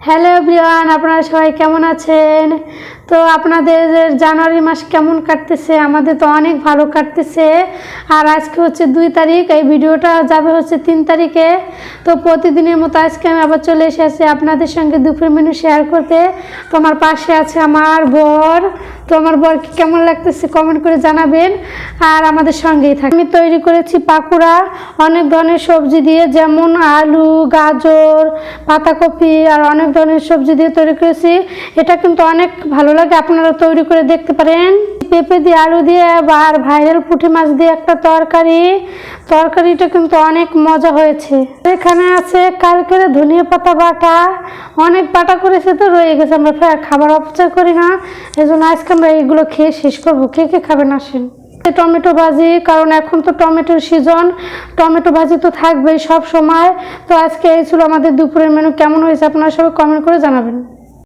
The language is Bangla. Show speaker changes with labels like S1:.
S1: হ্যালো এভরিওয়ান, আপনারা সবাই কেমন আছেন? তো আপনাদের জানুয়ারি মাস কেমন কাটতেছে? আমাদের তো অনেক ভালো কাটতেছে। আর আজকে হচ্ছে 2 তারিখ, এই ভিডিওটা যাবে হচ্ছে 3 তারিখে। তো প্রতিদিনের মতো আজকে আমি আবার চলে এসেছি আপনাদের সঙ্গে দুপুর মেনু শেয়ার করতে। তো আমার পাশে আছে আমার বর। তো আমার বরকে কেমন লাগতেছে কমেন্ট করে জানাবেন, আর আমাদের সঙ্গেই থাকুন। আমি তৈরি করেছি পাকোড়া অনেক ধরনের সবজি দিয়ে, যেমন আলু, গাজর, পাতাকপি আর অনেক ধরনের সবজি দিয়ে তৈরি করেছি। এটা কিন্তু অনেক ভালো লাগে, আপনারা তৈরি করে দেখতে পারেন। পেঁপে দিয়ে, আলু দিয়ে আর ভাইরাল পুঁটি মাছ দিয়ে একটা তরকারিটা কিন্তু অনেক মজা হয়েছে। এখানে আছে কালকের ধনিয়া পাতা বাটা, অনেক বাটা করেছে তো রয়ে গেছে, আমরা খাবার অপচয় করি না, এই জন্য আজকে আমরা এইগুলো খেয়ে শেষ করবো। কে কে খাবেন আসেন। টমেটো ভাজি, কারণ এখন তো টমেটোর সিজন, টমেটো ভাজি তো থাকবেই সব সময়। তো আজকে এই ছিল আমাদের দুপুরের মেনু। কেমন হয়েছে আপনারা সবাই কমেন্ট করে জানাবেন।